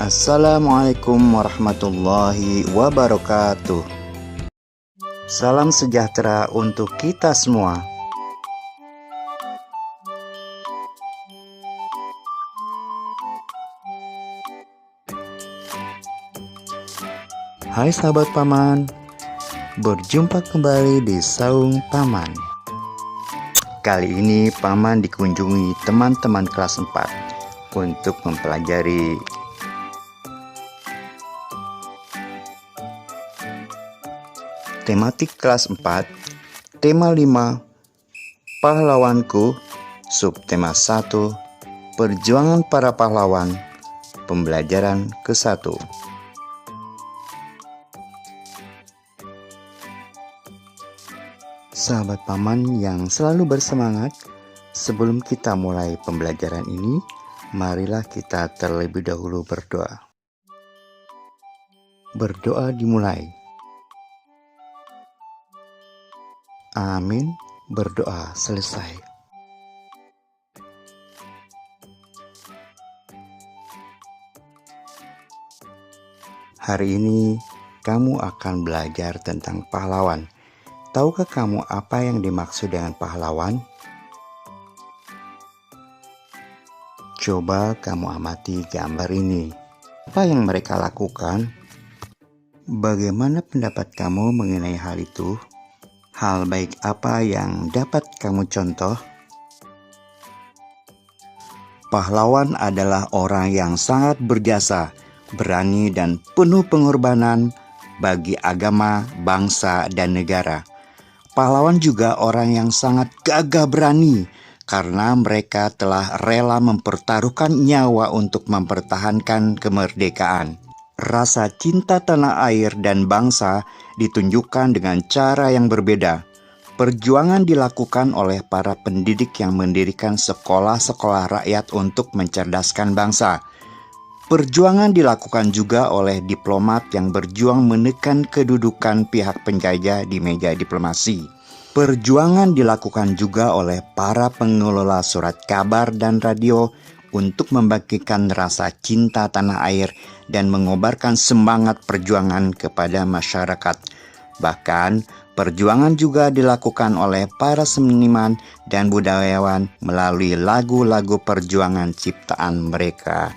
Assalamualaikum warahmatullahi wabarakatuh. Salam sejahtera untuk kita semua. Hai sahabat Paman, berjumpa kembali di Saung Paman. Kali ini Paman dikunjungi teman-teman kelas 4 untuk mempelajari tematik kelas 4, tema 5, pahlawanku, subtema 1, perjuangan para pahlawan, pembelajaran ke-1. Sahabat Paman yang selalu bersemangat, sebelum kita mulai pembelajaran ini, marilah kita terlebih dahulu berdoa. Berdoa dimulai. Amin. Berdoa selesai. Hari ini kamu akan belajar tentang pahlawan. Tahukah kamu apa yang dimaksud dengan pahlawan? Coba kamu amati gambar ini. Apa yang mereka lakukan? Bagaimana pendapat kamu mengenai hal itu? Hal baik apa yang dapat kamu contoh? Pahlawan adalah orang yang sangat berjasa, berani dan penuh pengorbanan bagi agama, bangsa, dan negara. Pahlawan juga orang yang sangat gagah berani karena mereka telah rela mempertaruhkan nyawa untuk mempertahankan kemerdekaan. Rasa cinta tanah air dan bangsa ditunjukkan dengan cara yang berbeda. Perjuangan dilakukan oleh para pendidik yang mendirikan sekolah-sekolah rakyat untuk mencerdaskan bangsa. Perjuangan dilakukan juga oleh diplomat yang berjuang menekan kedudukan pihak penjajah di meja diplomasi. Perjuangan dilakukan juga oleh para pengelola surat kabar dan radio untuk membagikan rasa cinta tanah air dan mengobarkan semangat perjuangan kepada masyarakat. Bahkan, perjuangan juga dilakukan oleh para seniman dan budayawan melalui lagu-lagu perjuangan ciptaan mereka.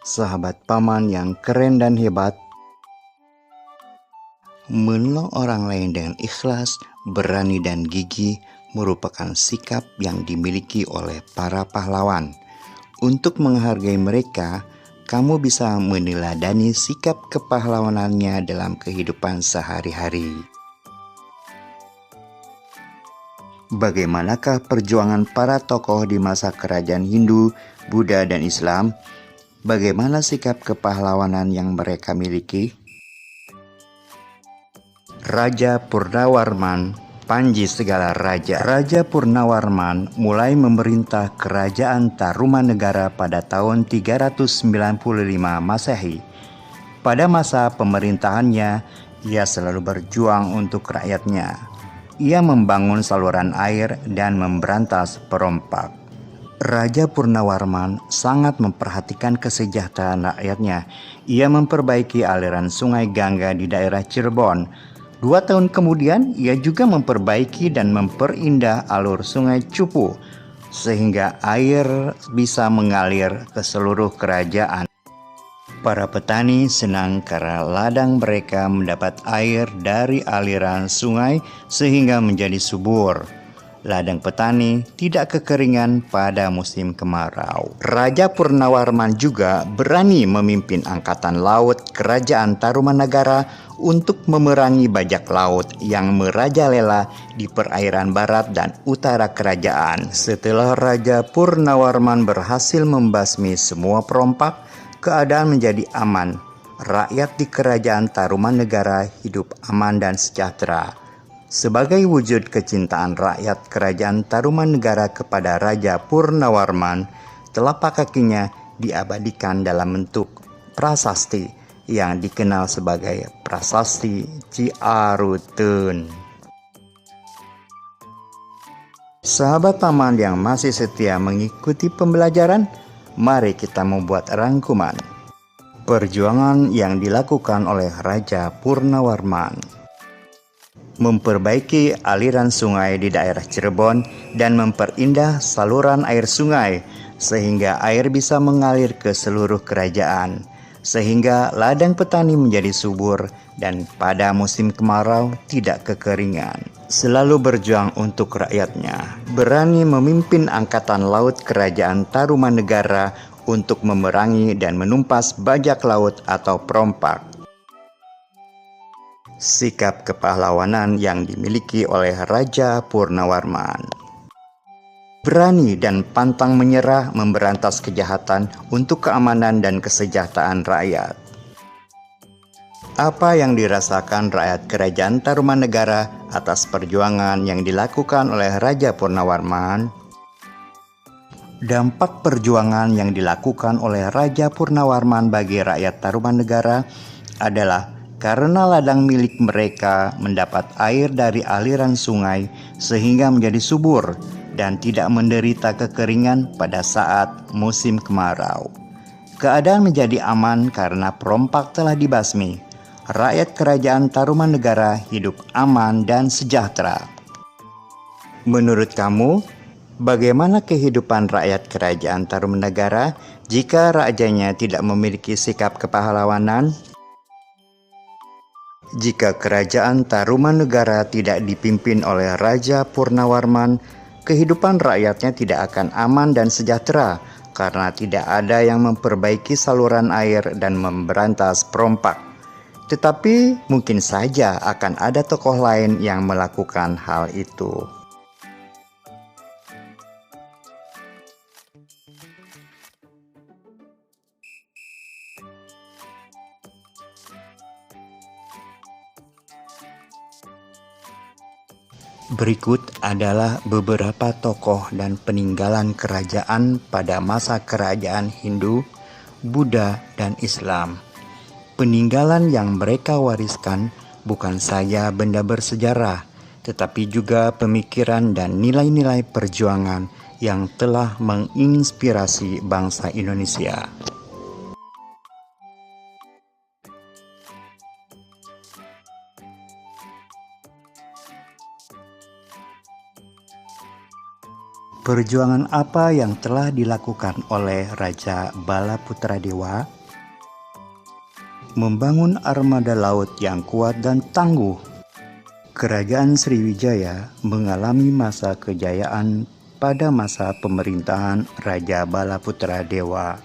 Sahabat Paman yang keren dan hebat, menolong orang lain dengan ikhlas, berani dan gigih merupakan sikap yang dimiliki oleh para pahlawan. Untuk menghargai mereka, kamu bisa meneladani sikap kepahlawanannya dalam kehidupan sehari-hari. Bagaimanakah perjuangan para tokoh di masa kerajaan Hindu, Buddha, dan Islam? Bagaimana sikap kepahlawanan yang mereka miliki? Raja Purnawarman, Panji segala raja. Raja Purnawarman mulai memerintah kerajaan Tarumanegara pada tahun 395 Masehi. Pada masa pemerintahannya, ia selalu berjuang untuk rakyatnya. Ia membangun saluran air dan memberantas perompak. Raja Purnawarman sangat memperhatikan kesejahteraan rakyatnya. Ia memperbaiki aliran sungai Gangga di daerah Cirebon. 2 tahun kemudian, ia juga memperbaiki dan memperindah alur sungai Cupu, sehingga air bisa mengalir ke seluruh kerajaan. Para petani senang karena ladang mereka mendapat air dari aliran sungai sehingga menjadi subur. Ladang petani tidak kekeringan pada musim kemarau. Raja Purnawarman juga berani memimpin angkatan laut kerajaan Tarumanegara untuk memerangi bajak laut yang merajalela di perairan barat dan utara kerajaan. Setelah Raja Purnawarman berhasil membasmi semua perompak, keadaan menjadi aman. Rakyat di kerajaan Tarumanegara hidup aman dan sejahtera. Sebagai wujud kecintaan rakyat kerajaan Tarumanegara kepada Raja Purnawarman, telapak kakinya diabadikan dalam bentuk prasasti yang dikenal sebagai Prasasti Ciarutun. Sahabat paman yang masih setia mengikuti pembelajaran, mari kita membuat rangkuman perjuangan yang dilakukan oleh Raja Purnawarman. Memperbaiki aliran sungai di daerah Cirebon dan memperindah saluran air sungai sehingga air bisa mengalir ke seluruh kerajaan, sehingga ladang petani menjadi subur dan pada musim kemarau tidak kekeringan. Selalu berjuang untuk rakyatnya, berani memimpin angkatan laut kerajaan Tarumanegara untuk memerangi dan menumpas bajak laut atau perompak. Sikap kepahlawanan yang dimiliki oleh Raja Purnawarman. Berani dan pantang menyerah memberantas kejahatan untuk keamanan dan kesejahteraan rakyat. Apa yang dirasakan rakyat kerajaan Tarumanegara atas perjuangan yang dilakukan oleh Raja Purnawarman? Dampak perjuangan yang dilakukan oleh Raja Purnawarman bagi rakyat Tarumanegara adalah karena ladang milik mereka mendapat air dari aliran sungai sehingga menjadi subur dan tidak menderita kekeringan pada saat musim kemarau. Keadaan menjadi aman karena perompak telah dibasmi. Rakyat kerajaan Tarumanegara hidup aman dan sejahtera. Menurut kamu, bagaimana kehidupan rakyat kerajaan Tarumanegara jika rajanya tidak memiliki sikap kepahlawanan? Jika kerajaan Tarumanegara tidak dipimpin oleh Raja Purnawarman, kehidupan rakyatnya tidak akan aman dan sejahtera karena tidak ada yang memperbaiki saluran air dan memberantas perompak. Tetapi mungkin saja akan ada tokoh lain yang melakukan hal itu. Berikut adalah beberapa tokoh dan peninggalan kerajaan pada masa kerajaan Hindu, Buddha, dan Islam. Peninggalan yang mereka wariskan bukan saja benda bersejarah, tetapi juga pemikiran dan nilai-nilai perjuangan yang telah menginspirasi bangsa Indonesia. Perjuangan apa yang telah dilakukan oleh Raja Balaputradewa? Membangun armada laut yang kuat dan tangguh. Kerajaan Sriwijaya mengalami masa kejayaan pada masa pemerintahan Raja Balaputradewa.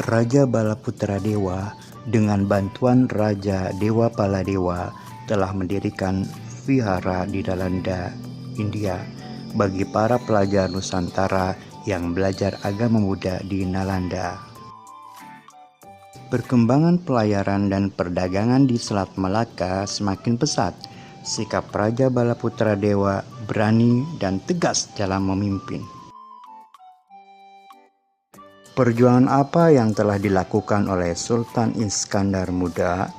Raja Balaputradewa dengan bantuan Raja Dewa Paladewa telah mendirikan vihara di Nalanda, India bagi para pelajar Nusantara yang belajar agama Buddha di Nalanda. Perkembangan pelayaran dan perdagangan di Selat Malaka semakin pesat. Sikap Raja Balaputradewa berani dan tegas dalam memimpin. Perjuangan apa yang telah dilakukan oleh Sultan Iskandar Muda?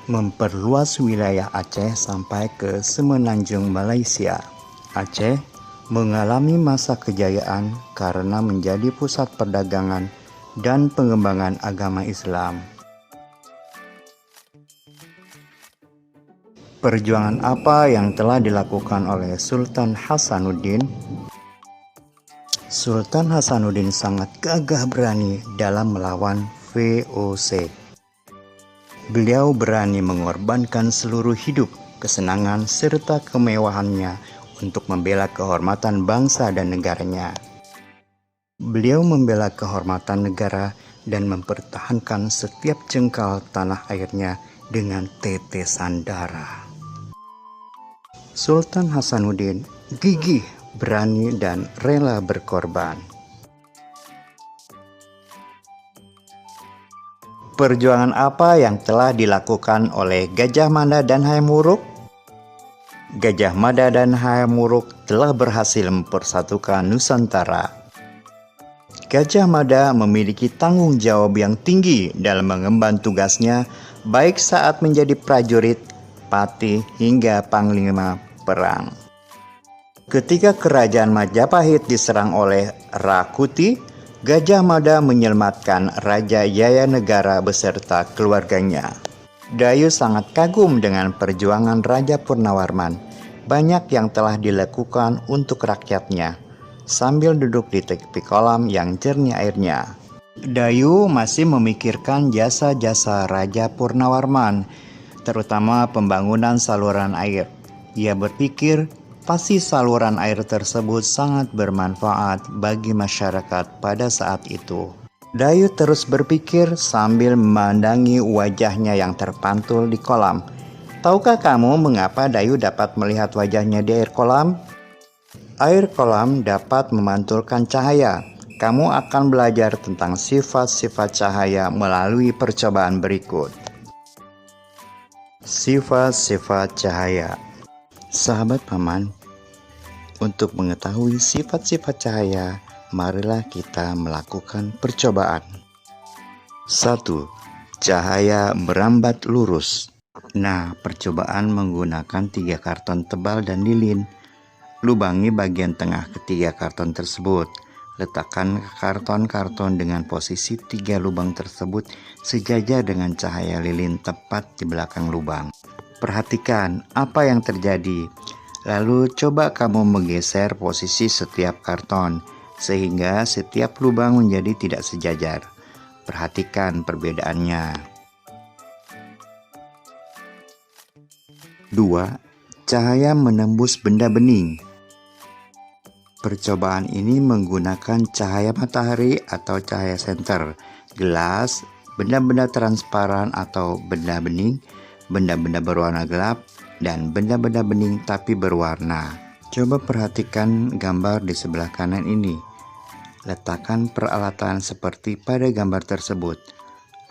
Memperluas wilayah Aceh sampai ke semenanjung Malaysia. Aceh mengalami masa kejayaan karena menjadi pusat perdagangan dan pengembangan agama Islam. Perjuangan apa yang telah dilakukan oleh Sultan Hasanuddin? Sultan Hasanuddin sangat gagah berani dalam melawan VOC. Beliau berani mengorbankan seluruh hidup, kesenangan, serta kemewahannya untuk membela kehormatan bangsa dan negaranya. Beliau membela kehormatan negara dan mempertahankan setiap jengkal tanah airnya dengan tetesan darah. Sultan Hasanuddin gigih, berani, dan rela berkorban. Perjuangan apa yang telah dilakukan oleh Gajah Mada dan Hayam Wuruk? Gajah Mada dan Hayam Wuruk telah berhasil mempersatukan Nusantara. Gajah Mada memiliki tanggung jawab yang tinggi dalam mengemban tugasnya, baik saat menjadi prajurit, patih, hingga panglima perang. Ketika kerajaan Majapahit diserang oleh Rakuti, Gajah Mada menyelamatkan Raja Jayanegara beserta keluarganya. Dayu sangat kagum dengan perjuangan Raja Purnawarman. Banyak yang telah dilakukan untuk rakyatnya, sambil duduk di tepi kolam yang jernih airnya. Dayu masih memikirkan jasa-jasa Raja Purnawarman, terutama pembangunan saluran air. Ia berpikir, pasti saluran air tersebut sangat bermanfaat bagi masyarakat pada saat itu. Dayu terus berpikir sambil memandangi wajahnya yang terpantul di kolam. Tahukah kamu mengapa Dayu dapat melihat wajahnya di air kolam? Air kolam dapat memantulkan cahaya. Kamu akan belajar tentang sifat-sifat cahaya melalui percobaan berikut. Sifat-sifat cahaya. Sahabat paman, untuk mengetahui sifat-sifat cahaya, marilah kita melakukan percobaan. 1. Cahaya merambat lurus. Nah, percobaan menggunakan 3 karton tebal dan lilin. Lubangi bagian tengah ketiga karton tersebut. Letakkan karton-karton dengan posisi 3 lubang tersebut sejajar dengan cahaya lilin tepat di belakang lubang. Perhatikan apa yang terjadi. Lalu coba kamu menggeser posisi setiap karton sehingga setiap lubang menjadi tidak sejajar. Perhatikan perbedaannya. 2. Cahaya menembus benda bening. Percobaan ini menggunakan cahaya matahari atau cahaya senter, gelas, benda-benda transparan atau benda bening, benda-benda berwarna gelap, dan benda-benda bening tapi berwarna. Coba perhatikan gambar di sebelah kanan ini. Letakkan peralatan seperti pada gambar tersebut.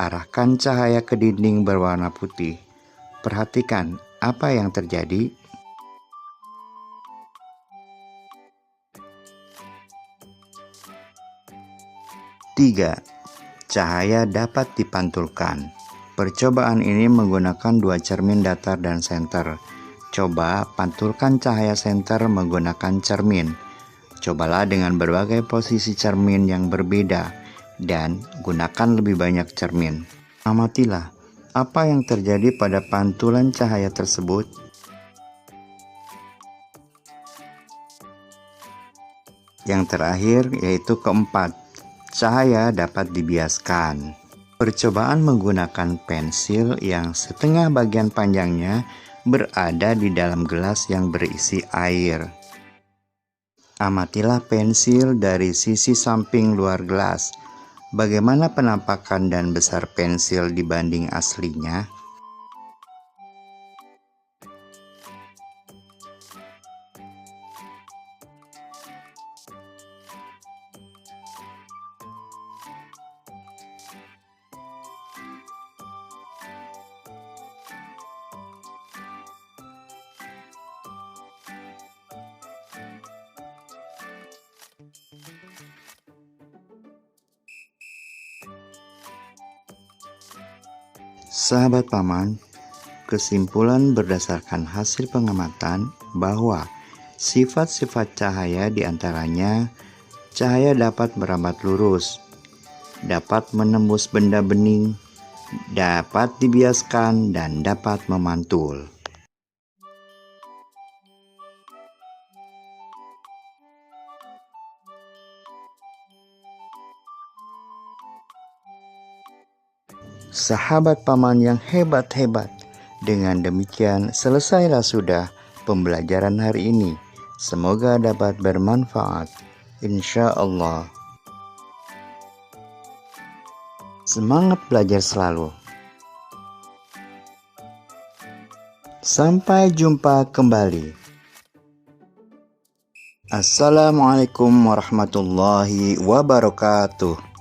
Arahkan cahaya ke dinding berwarna putih. Perhatikan apa yang terjadi. 3. Cahaya dapat dipantulkan. Percobaan ini menggunakan 2 cermin datar dan senter. Coba pantulkan cahaya senter menggunakan cermin. Cobalah dengan berbagai posisi cermin yang berbeda dan gunakan lebih banyak cermin. Amatilah apa yang terjadi pada pantulan cahaya tersebut. Yang terakhir yaitu keempat, cahaya dapat dibiaskan. Percobaan menggunakan pensil yang setengah bagian panjangnya berada di dalam gelas yang berisi air. Amatilah pensil dari sisi samping luar gelas. Bagaimana penampakan dan besar pensil dibanding aslinya? Sahabat paman, kesimpulan berdasarkan hasil pengamatan bahwa sifat-sifat cahaya diantaranya cahaya dapat merambat lurus, dapat menembus benda bening, dapat dibiaskan, dan dapat memantul. Sahabat paman yang hebat-hebat, dengan demikian selesailah sudah pembelajaran hari ini. Semoga dapat bermanfaat, insya Allah. Semangat belajar selalu. Sampai jumpa kembali. Assalamualaikum warahmatullahi wabarakatuh.